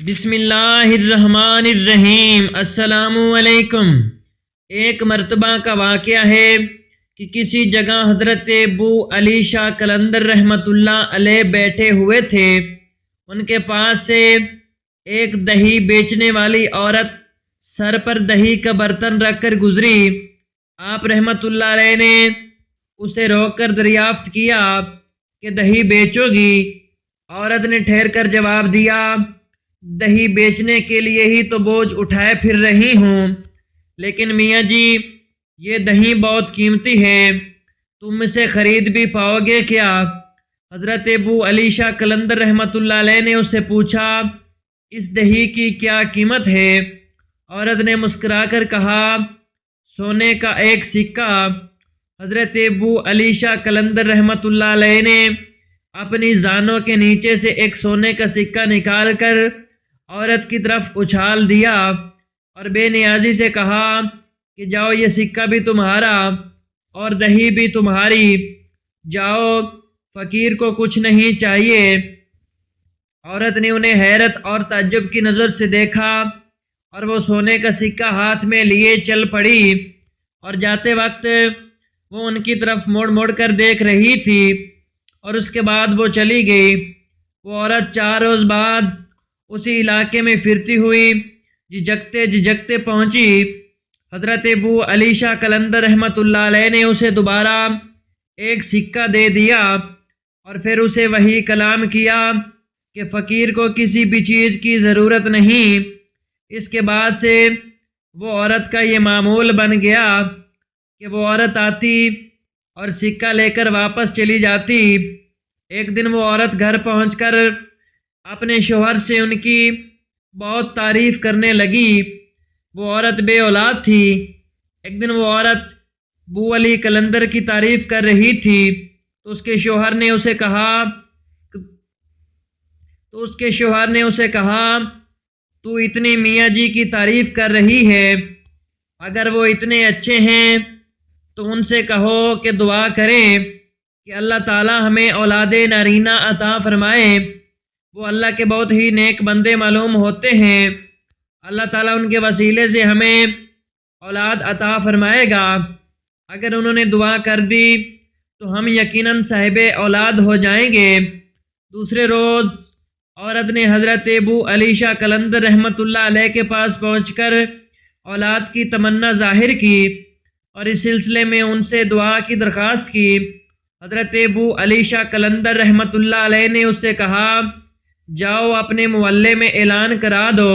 بسم اللہ الرحمن الرحیم۔ السلام علیکم۔ ایک مرتبہ کا واقعہ ہے کہ کسی جگہ حضرت ابو علی شاہ قلندر رحمۃ اللہ علیہ بیٹھے ہوئے تھے۔ ان کے پاس سے ایک دہی بیچنے والی عورت سر پر دہی کا برتن رکھ کر گزری۔ آپ رحمۃ اللہ علیہ نے اسے روک کر دریافت کیا کہ دہی بیچو گی؟ عورت نے ٹھہر کر جواب دیا، دہی بیچنے کے لیے ہی تو بوجھ اٹھائے پھر رہی ہوں، لیکن میاں جی یہ دہی بہت قیمتی ہے، تم اسے خرید بھی پاؤ گے کیا؟ حضرت ابو علی شاہ قلندر رحمۃ اللہ علیہ نے اس سے پوچھا، اس دہی کی کیا قیمت ہے؟ عورت نے مسکرا کر کہا، سونے کا ایک سکہ۔ حضرت ابو علی شاہ قلندر رحمۃ اللہ علیہ نے اپنی زانوں کے نیچے سے ایک سونے کا سکہ نکال کر عورت کی طرف اچھال دیا اور بے نیازی سے کہا کہ جاؤ، یہ سکہ بھی تمہارا اور دہی بھی تمہاری، جاؤ، فقیر کو کچھ نہیں چاہیے۔ عورت نے انہیں حیرت اور تعجب کی نظر سے دیکھا اور وہ سونے کا سکہ ہاتھ میں لیے چل پڑی، اور جاتے وقت وہ ان کی طرف موڑ موڑ کر دیکھ رہی تھی، اور اس کے بعد وہ چلی گئی۔ وہ عورت 4 روز بعد اسی علاقے میں پھرتی ہوئی جھجکتے پہنچی۔ حضرت ابو علی شاہ قلندر رحمۃ اللہ علیہ نے اسے دوبارہ ایک سکہ دے دیا اور پھر اسے وہی کلام کیا کہ فقیر کو کسی بھی چیز کی ضرورت نہیں۔ اس کے بعد سے وہ عورت کا یہ معمول بن گیا کہ وہ عورت آتی اور سکہ لے کر واپس چلی جاتی۔ ایک دن وہ عورت گھر پہنچ کر اپنے شوہر سے ان کی بہت تعریف کرنے لگی۔ وہ عورت بے اولاد تھی۔ ایک دن وہ عورت ابو علی قلندر کی تعریف کر رہی تھی تو اس کے شوہر نے اسے کہا تو اتنی میاں جی کی تعریف کر رہی ہے، اگر وہ اتنے اچھے ہیں تو ان سے کہو کہ دعا کریں کہ اللہ تعالی ہمیں اولاد نارینہ عطا فرمائے۔ وہ اللہ کے بہت ہی نیک بندے معلوم ہوتے ہیں، اللہ تعالیٰ ان کے وسیلے سے ہمیں اولاد عطا فرمائے گا۔ اگر انہوں نے دعا کر دی تو ہم یقیناً صاحب اولاد ہو جائیں گے۔ دوسرے روز عورت نے حضرت ابو علی شاہ قلندر رحمۃ اللہ علیہ کے پاس پہنچ کر اولاد کی تمنا ظاہر کی اور اس سلسلے میں ان سے دعا کی درخواست کی۔ حضرت ابو علی شاہ قلندر رحمۃ اللہ علیہ نے اس سے کہا، جاؤ اپنے محلے میں اعلان کرا دو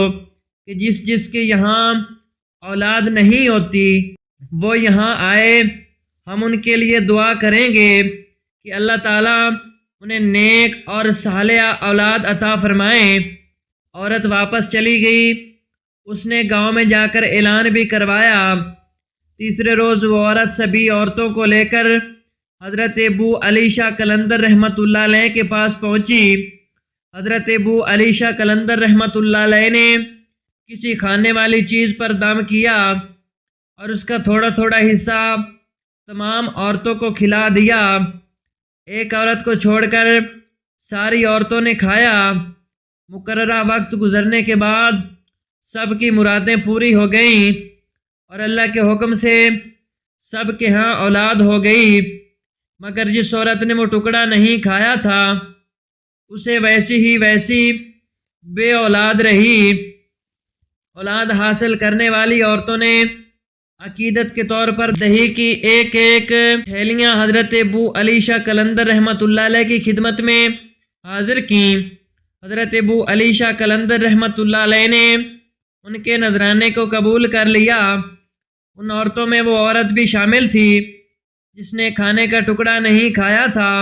کہ جس کے یہاں اولاد نہیں ہوتی وہ یہاں آئے، ہم ان کے لیے دعا کریں گے کہ اللہ تعالیٰ انہیں نیک اور صالحہ اولاد عطا فرمائیں۔ عورت واپس چلی گئی۔ اس نے گاؤں میں جا کر اعلان بھی کروایا۔ تیسرے روز وہ عورت سبھی عورتوں کو لے کر حضرت ابو علی شاہ قلندر رحمۃ اللہ علیہ کے پاس پہنچی۔ حضرت ابو علی شاہ قلندر رحمۃ اللہ علیہ نے کسی کھانے والی چیز پر دم کیا اور اس کا تھوڑا تھوڑا حصہ تمام عورتوں کو کھلا دیا۔ ایک عورت کو چھوڑ کر ساری عورتوں نے کھایا۔ مقررہ وقت گزرنے کے بعد سب کی مرادیں پوری ہو گئیں اور اللہ کے حکم سے سب کے ہاں اولاد ہو گئی، مگر جس عورت نے وہ ٹکڑا نہیں کھایا تھا اسے ویسی بے اولاد رہی۔ اولاد حاصل کرنے والی عورتوں نے عقیدت کے طور پر دہی کی ایک تھیلیاں حضرت ابو علی شاہ قلندر رحمۃ اللہ علیہ کی خدمت میں حاضر کیں۔ حضرت ابو علی شاہ قلندر رحمۃ اللہ علیہ نے ان کے نذرانے کو قبول کر لیا۔ ان عورتوں میں وہ عورت بھی شامل تھی جس نے کھانے کا ٹکڑا نہیں کھایا تھا،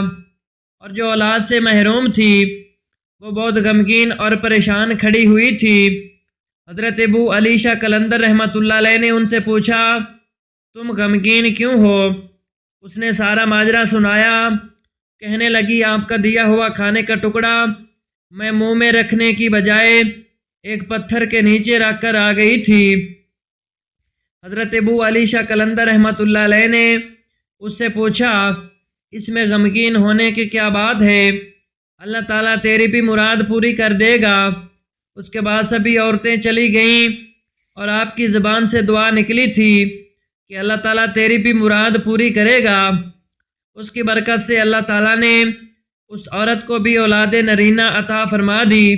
اور جو اولاد سے محروم تھی وہ بہت غمگین اور پریشان کھڑی ہوئی تھی۔ حضرت ابو علی شاہ قلندر رحمۃ اللہ علیہ نے ان سے پوچھا، تم غمگین کیوں ہو؟ اس نے سارا ماجرا سنایا۔ کہنے لگی، آپ کا دیا ہوا کھانے کا ٹکڑا میں منہ میں رکھنے کی بجائے ایک پتھر کے نیچے رکھ کر آ گئی تھی۔ حضرت ابو علی شاہ قلندر رحمۃ اللہ علیہ نے اس سے پوچھا، اس میں غمگین ہونے کی کیا بات ہے؟ اللہ تعالیٰ تیری بھی مراد پوری کر دے گا۔ اس کے بعد سبھی عورتیں چلی گئیں اور آپ کی زبان سے دعا نکلی تھی کہ اللہ تعالیٰ تیری بھی مراد پوری کرے گا۔ اس کی برکت سے اللہ تعالیٰ نے اس عورت کو بھی اولاد نرینہ عطا فرما دی۔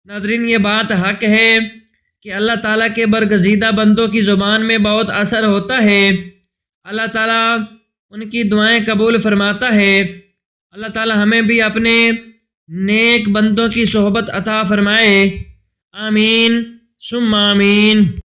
ناظرین، یہ بات حق ہے کہ اللہ تعالیٰ کے برگزیدہ بندوں کی زبان میں بہت اثر ہوتا ہے۔ اللہ تعالیٰ ان کی دعائیں قبول فرماتا ہے۔ اللہ تعالیٰ ہمیں بھی اپنے نیک بندوں کی صحبت عطا فرمائے۔ آمین ثم آمین۔